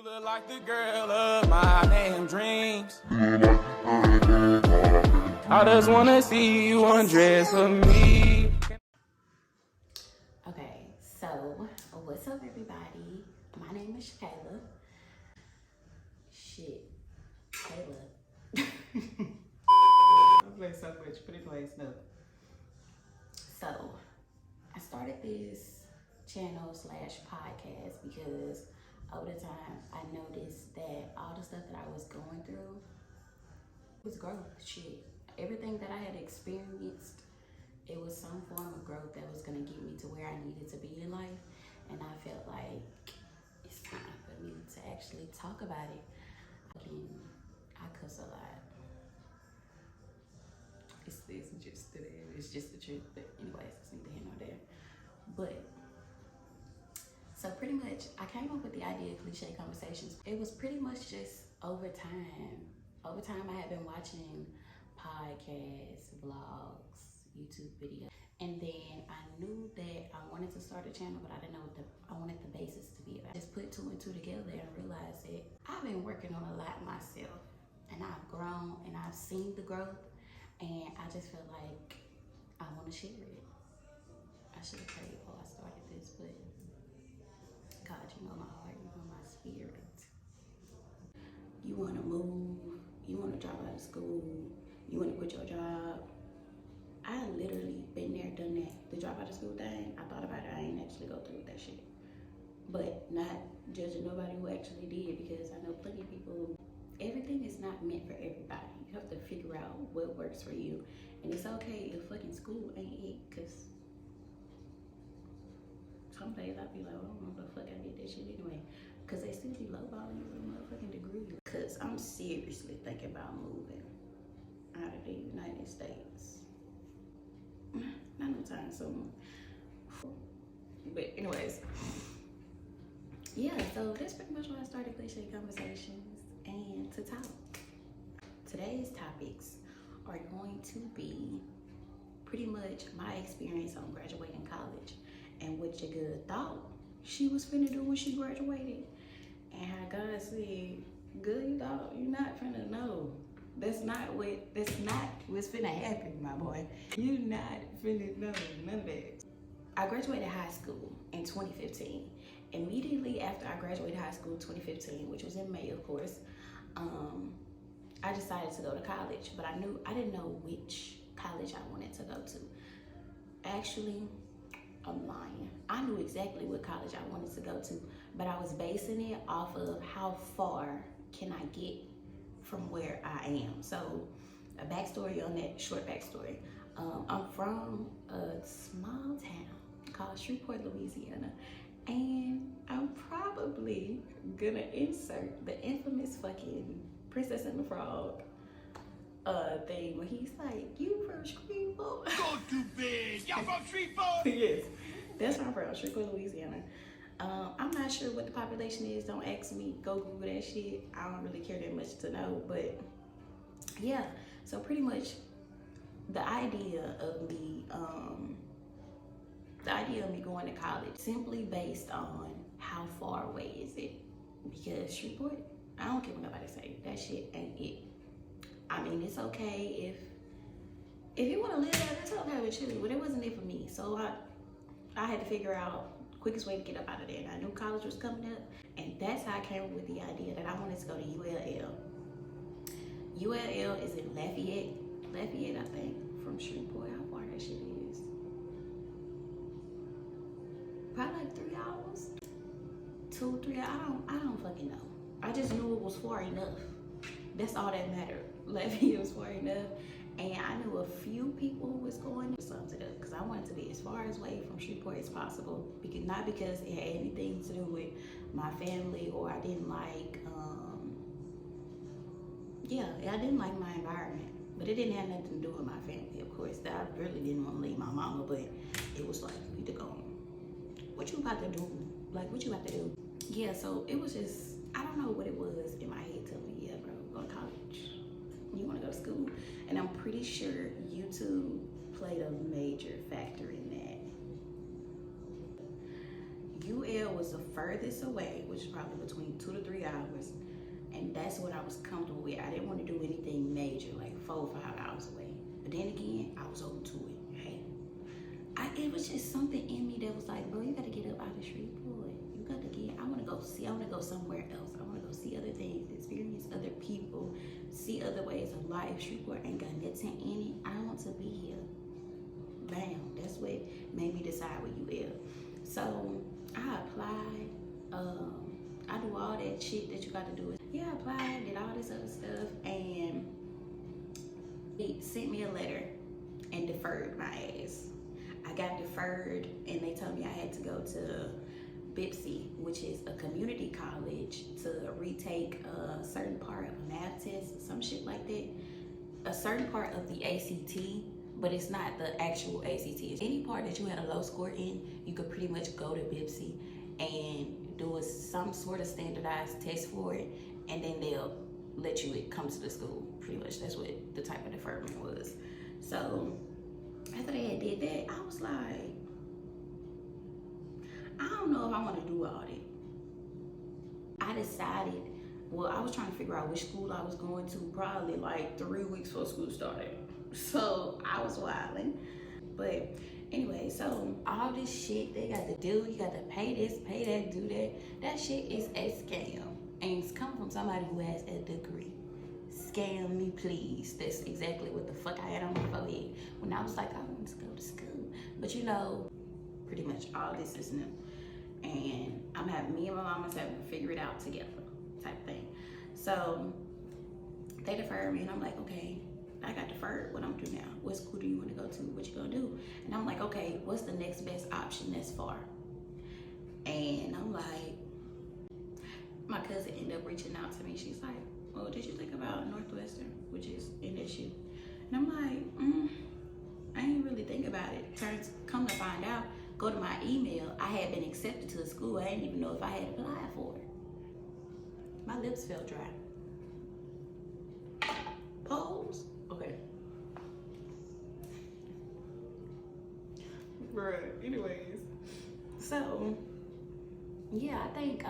You look like the girl of my damn dreams. I just wanna see you undress for me. Okay, so what's up, everybody? My name is Kayla. Shit, Kayla. I play so much, but it plays no. So I started this channel / podcast because over the time I noticed that all the stuff that I was going through was growth. Shit, everything that I had experienced, it was some form of growth that was gonna get me to where I needed to be in life, and I felt like it's time for me to actually talk about it. I cuss a lot. It's just the truth. But anyways, it's neither here nor there. But so pretty much, I came up with the idea of Cliché Conversations. It was pretty much just over time. Over time, I had been watching podcasts, vlogs, YouTube videos, and then I knew that I wanted to start a channel, but I didn't know what I wanted the basis to be about. I just put two and two together and realized that I've been working on a lot myself, and I've grown and I've seen the growth, and I just feel like I want to share it. I should have prayed before I started this, but God, you know my heart, you know my spirit. You want to move, you want to drop out of school, you want to quit your job. I literally been there, done that. The drop out of school thing, I thought about it. I ain't actually go through with that shit. But not judging nobody who actually did, because I know plenty of people. Everything is not meant for everybody. You have to figure out what works for you. And it's okay if fucking school ain't it, because some days I be like, I don't know the fuck I did that shit anyway. Because they still be lowballing you with a motherfucking degree. Because I'm seriously thinking about moving out of the United States. Not no time soon. But anyways, yeah, so that's pretty much why I started Cliché Conversations and to talk. Today's topics are going to be pretty much my experience on graduating college and what your good thought she was finna do when she graduated, and how God said, good, you thought you're not finna know. That's not what's finna happen, my boy. You not finna know none of that. I graduated high school in 2015. Immediately after I graduated high school in 2015, which was in May, of course, I decided to go to college, but I didn't know which college I wanted to go to. Actually, I'm lying. I knew exactly what college I wanted to go to, but I was basing it off of how far can I get from where I am. So a backstory on that, short backstory. I'm from a small town called Shreveport, Louisiana, and I'm probably gonna insert the infamous fucking Princess and the Frog thing when he's like, you from Shreveport? Go to bed. Y'all from Shreveport? Yes, that's where I'm from, Shreveport, Louisiana. I'm not sure what the population is. Don't ask me. Go Google that shit. I don't really care that much to know. But yeah, so pretty much the idea of me, going to college simply based on how far away is it? Because Shreveport, I don't care what nobody say. That shit ain't it. I mean, it's okay if you want to live there, that's okay with you. But it wasn't it for me. So I had to figure out quickest way to get up out of there. And I knew college was coming up, and that's how I came up with the idea that I wanted to go to ULL. ULL is in Lafayette, I think, from Shreveport. How far that shit is? Probably like 3 hours, 2, 3. I don't fucking know. I just knew it was far enough. That's all that mattered. Lafayette was far enough. And I knew a few people who was going to sums it up, because I wanted to be as far away from Shreveport as possible. Because not because it had anything to do with my family, or I didn't like, I didn't like my environment. But it didn't have nothing to do with my family, of course. That I really didn't want to leave my mama, but it was like, we to go. What you about to do? Like, what you about to do? Yeah, so it was just, I don't know what it was in my head telling me, yeah, bro, go to college. You want to go to school. And I'm pretty sure YouTube played a major factor in that. UL was the furthest away, which is probably between 2 to 3 hours. And that's what I was comfortable with. I didn't want to do anything major, like 4 or 5 hours away. But then again, I was open to it. Hey, it was just something in me that was like, bro, you got to get up out of Shreveport. You got to get, I want to go somewhere else. I want to go see other things, experience other people, see other ways of life. Shreveport ain't got nothing in it. I want to be here. Bam. That's what made me decide with UL. So I applied. I do all that shit that you got to do. Yeah, I applied, did all this other stuff, and it sent me a letter and deferred my ass. I got deferred, and they told me I had to go to BIPSI, which is a community college, to retake a certain part of a math test, some shit like that. A certain part of the ACT, but it's not the actual ACT. Any part that you had a low score in, you could pretty much go to BIPSI and do some sort of standardized test for it, and then they'll let you come to the school. Pretty much that's what the type of deferment was. So after they had did that, I was like, I don't know if I want to do all that. I decided, well, I was trying to figure out which school I was going to probably like 3 weeks before school started. So I was wilding. But anyway, so all this shit they got to do, you got to pay this, pay that, do that. That shit is a scam. And it's coming from somebody who has a degree. Scam me, please. That's exactly what the fuck I had on my forehead when I was like, I want to go to school. But you know, pretty much all this is new. And me and my mama's having to figure it out together type thing. So they deferred me, and I'm like, okay, I got deferred. What I'm gonna do now? What school do you want to go to? What you gonna do? And I'm like, okay, what's the next best option that's far? And I'm like, my cousin ended up reaching out to me. She's like, oh, did you think about Northwestern, which is an issue? And I'm like, I ain't really think about it. Come to find out, go to my email, I had been accepted to the school. I didn't even know if I had applied for it. My lips felt dry. Pose? Okay. Bruh, anyways. So, yeah, I think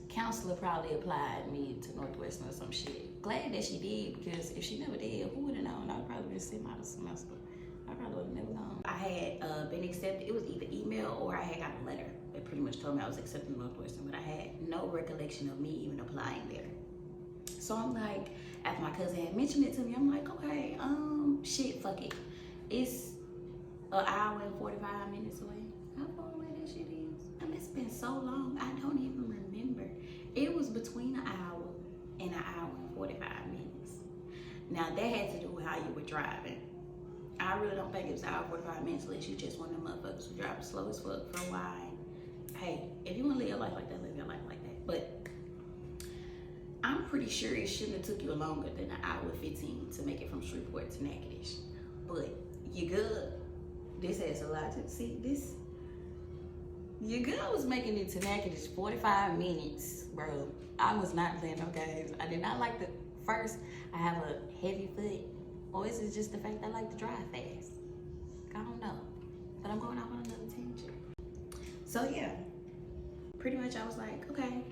counselor probably applied me to Northwestern or some shit. Glad that she did, because if she never did, who would have known? I would probably been sitting out a semester. I probably would have never known. I had been accepted. It was either email or I had got a letter that pretty much told me I was accepted to Northwestern, but I had no recollection of me even applying there. So I'm like, after my cousin had mentioned it to me, I'm like, okay, shit, fuck it. It's an hour and 45 minutes away. How far away that shit is? And it's been so long, I don't even remember. It was between an hour and an hour and 45 minutes. Now that had to do with how you were driving. I really don't think it was an hour and 45 minutes unless you just one of them motherfuckers who drive slow as fuck for a while. Hey, if you want to live your life like that, live your life like that. But I'm pretty sure it shouldn't have took you longer than an hour 15 to make it from Shreveport to Natchitoches. But you good. This has a lot to see. This, your girl was making it to Natchitoches 45 minutes, bro. I was not playing no games. I did not like the first. I have a heavy foot, or is it just the fact that I like to drive fast? I don't know. But I'm going off on another tangent. So yeah, pretty much I was like, okay,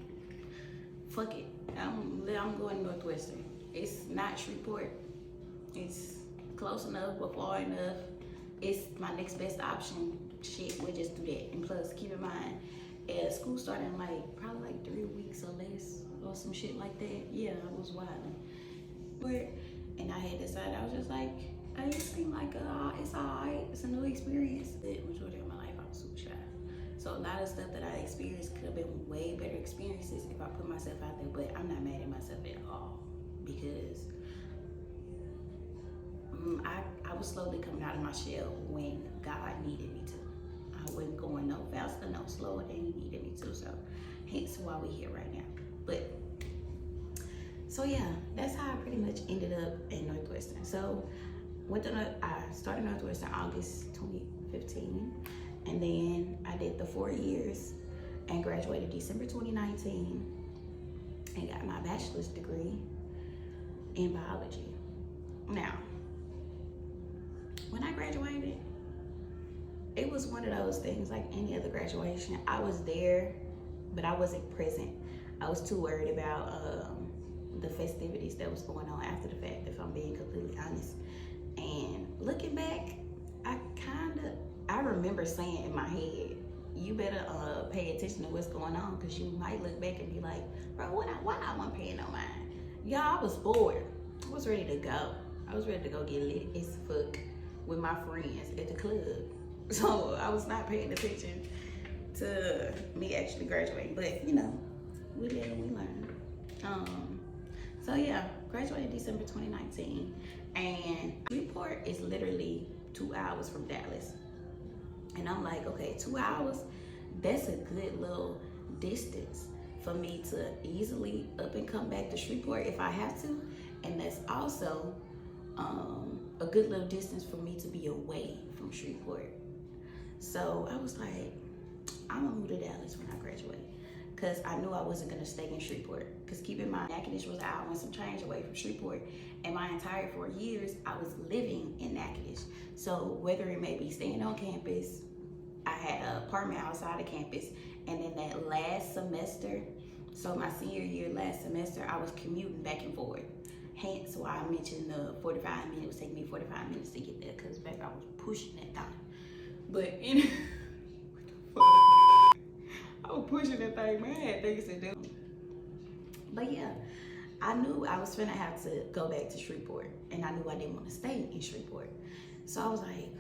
fuck it. I'm going Northwestern. It's not Shreveport. It's close enough, but far enough. It's my next best option. Shit, we'll just do that. And plus, keep in mind, school started in probably 3 weeks or less, or some shit like that. Yeah, I was wilding. And I had decided, I was just like, hey, it seemed like it's alright. It's a new experience. The majority of my life, I was super shy. So a lot of stuff that I experienced could have been way better experiences if I put myself out there, but I'm not mad at myself at all, because I was slowly coming out of my shell when God needed me to. I wasn't going no faster, no slower than he needed me to, so hence why we're here right now. But, so yeah, that's how I pretty much ended up at Northwestern. So I started Northwestern August 2015. And then I did the 4 years and graduated December 2019 and got my bachelor's degree in biology. Now, when I graduated, it was one of those things like any other graduation. I was there, but I wasn't present. I was too worried about the festivities that was going on after the fact, if I'm being completely honest. And looking back, I remember saying in my head, you better pay attention to what's going on, because you might look back and be like, bro, why I wasn't paying no mind? Y'all, I was bored. I was ready to go. I was ready to go get lit as fuck with my friends at the club. So I was not paying attention to me actually graduating. But you know, we live and we learn. So yeah, graduated December 2019, and Shreveport is literally 2 hours from Dallas. And I'm like, okay, 2 hours, that's a good little distance for me to easily up and come back to Shreveport if I have to. And that's also a good little distance for me to be away from Shreveport. So I was like, I'm gonna move to Dallas when I graduate, because I knew I wasn't gonna stay in Shreveport. Because keep in mind, Natchitoches was an hour and some change away from Shreveport, and my entire 4 years, I was living in Natchitoches. So whether it may be staying on campus, I had an apartment outside of campus, and then that last semester, so my senior year last semester, I was commuting back and forth. Hence why I mentioned the 45 minutes. It was taking me 45 minutes to get there, because baby, I was pushing that thing. But anyway, I was pushing that thing, man. I had things to do. But yeah, I knew I was finna have to go back to Shreveport, and I knew I didn't want to stay in Shreveport. So I was like,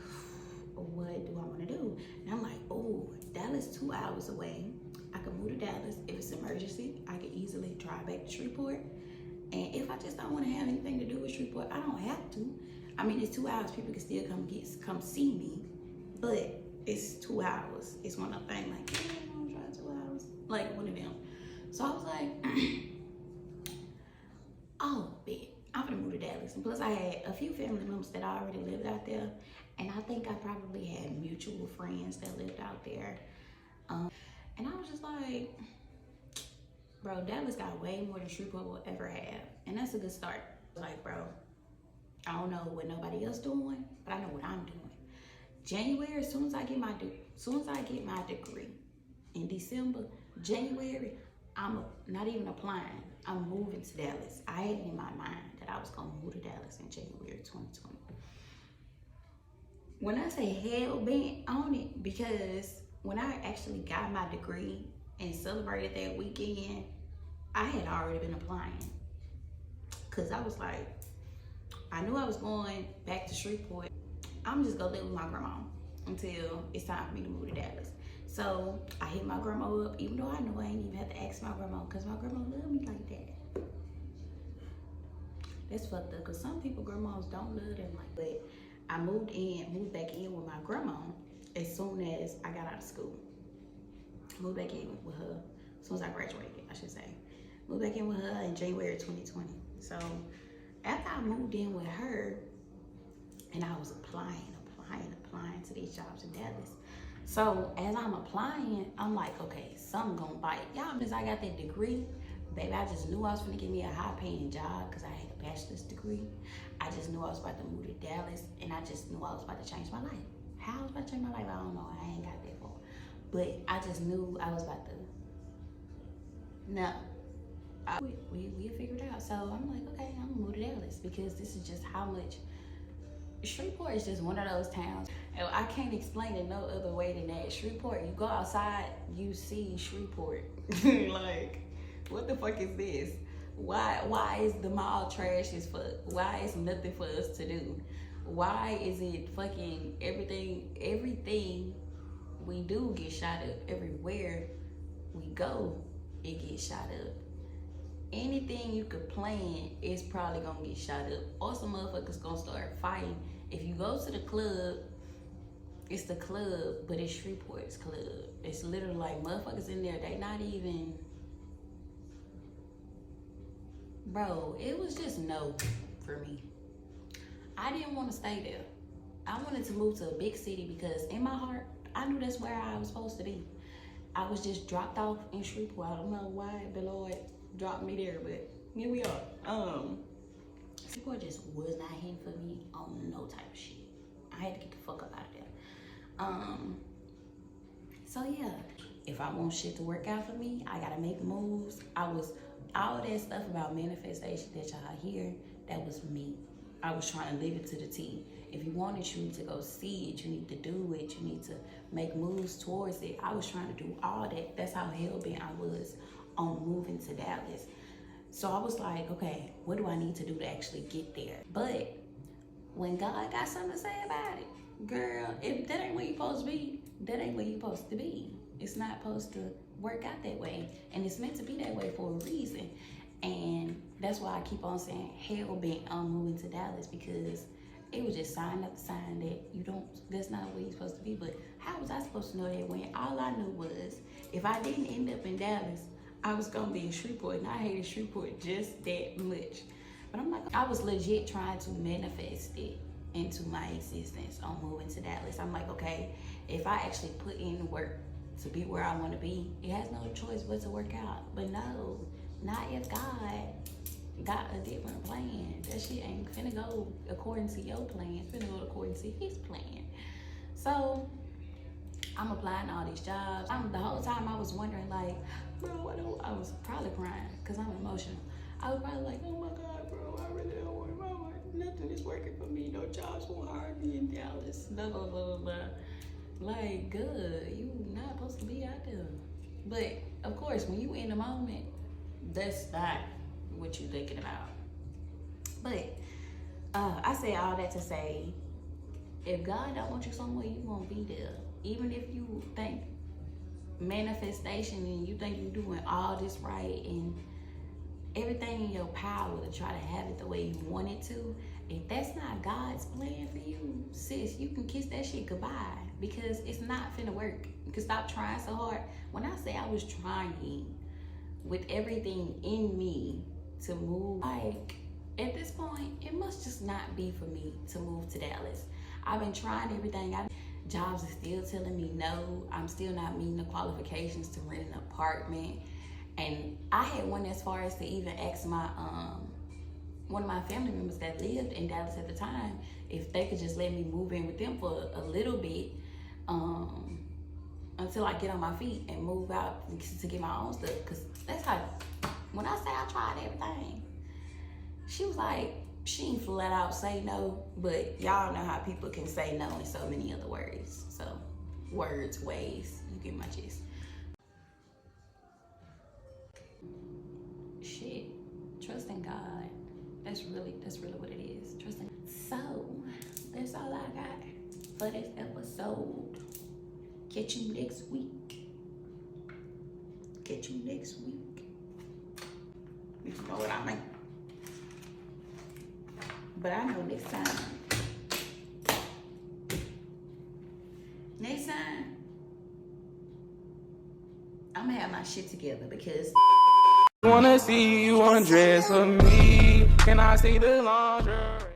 what do I want to do? And I'm like, oh, Dallas 2 hours away. I could move to Dallas. If it's an emergency, I could easily drive back to Shreveport. And if I just don't want to have anything to do with Shreveport, I don't have to. I mean, it's 2 hours. People can still come see me, but it's 2 hours. It's one of the things like, yeah, I'm gonna drive 2 hours, like one of them. So I was like, oh, bet I'm gonna move to Dallas. And plus, I had a few family members that already lived out there, and I think I probably had mutual friends that lived out there. And I was just like, bro, Dallas got way more than Shreveport will ever have, and that's a good start. Like, bro, I don't know what nobody else doing, but I know what I'm doing. January, as soon as I get my degree in December, January, I'm not even applying. I'm moving to Dallas. I had in my mind that I was gonna move to Dallas in January 2020. When I say hell bent on it, because when I actually got my degree and celebrated that weekend, I had already been applying. Cause I was like, I knew I was going back to Shreveport. I'm just gonna live with my grandma until it's time for me to move to Dallas. So I hit my grandma up, even though I know I ain't even have to ask my grandma, cause my grandma love me like that. That's fucked up, cause some people grandmas don't love them like that. I moved back in with my grandma as soon as I got out of school. Moved back in with her as soon as I graduated, I should say. Moved back in with her in January 2020. So after I moved in with her, and I was applying to these jobs in Dallas. So as I'm applying, I'm like, okay, something gonna bite. Y'all, because I got that degree, baby, I just knew I was gonna get me a high paying job because I had a bachelor's degree. I just knew I was about to move to Dallas, and I just knew I was about to change my life. How I was about to change my life, I don't know. I ain't got that far. But I just knew I was about to, no. We figured it out. So I'm like, okay, I'm gonna move to Dallas, because this is just how much, Shreveport is just one of those towns. And I can't explain it no other way than that. Shreveport, you go outside, you see Shreveport. Like, what the fuck is this? Why is the mall trash as fuck? Why is nothing for us to do? Why is it fucking everything we do get shot up? Everywhere we go, it gets shot up. Anything you could plan is probably gonna get shot up, or some motherfuckers gonna start fighting. If you go to the club, it's the club, but it's Shreveport's club. It's literally like motherfuckers in there, they not even, bro, it was just no for me. I didn't want to stay there. I wanted to move to a big city, because in my heart, I knew that's where I was supposed to be. I was just dropped off in Shreveport. I don't know why the Lord dropped me there, but here we are. Shreveport just was not hitting for me on no type of shit. I had to get the fuck up out of there. So yeah, if I want shit to work out for me, I gotta make moves. All that stuff about manifestation that y'all hear, that was me. I was trying to live it to the T. If you want it, you need to go see it. You need to do it. You need to make moves towards it. I was trying to do all that. That's how hell-bent I was on moving to Dallas. So I was like, okay, what do I need to do to actually get there? But when God got something to say about it, girl, if that ain't where you're supposed to be, that ain't where you're supposed to be. It's not supposed to work out that way. And it's meant to be that way for a reason. And that's why I keep on saying hell-bent on moving to Dallas, because it was just sign up the sign that that's not where you're supposed to be. But how was I supposed to know that when all I knew was if I didn't end up in Dallas, I was gonna be in Shreveport, and I hated Shreveport just that much. But I'm like, I was legit trying to manifest it into my existence on moving to Dallas. I'm like, okay, if I actually put in the work to be where I want to be, it has no choice but to work out. But no, not if God got a different plan. That shit ain't finna go according to your plan. It's finna go according to his plan. So I'm applying to all these jobs. The whole time I was wondering, like, bro, I was probably crying because I'm emotional. I was probably like, oh my God, bro, I really don't want nothing is working for me. No jobs won't hire me in Dallas. Blah, blah, blah, blah. Like, good, you not supposed to be out there. But of course, when you in the moment, that's not what you're thinking about. But I say all that to say, if God don't want you somewhere, you won't be there. Even if you think manifestation and you think you're doing all this right and everything in your power to try to have it the way you want it to, if that's not God's plan for you, sis, you can kiss that shit goodbye, because it's not finna work. You can stop trying so hard. When I say I was trying with everything in me to move, like, at this point, it must just not be for me to move to Dallas. I've been trying everything. Jobs are still telling me no. I'm still not meeting the qualifications to rent an apartment. And I had went as far as to even ask my one of my family members that lived in Dallas at the time if they could just let me move in with them for a little bit until I get on my feet and move out to get my own stuff. Because that's how, when I say I tried everything, she was like, she ain't flat out say no, but y'all know how people can say no in so many other words. So words, ways, you get my gist. Shit, trust in God. That's really what it is. Trusting. So that's all I got for this episode. Catch you next week. Catch you next week. You know what I mean? But I know next time, I'm gonna have my shit together, because Wanna see you undress for me. Can I see the lingerie?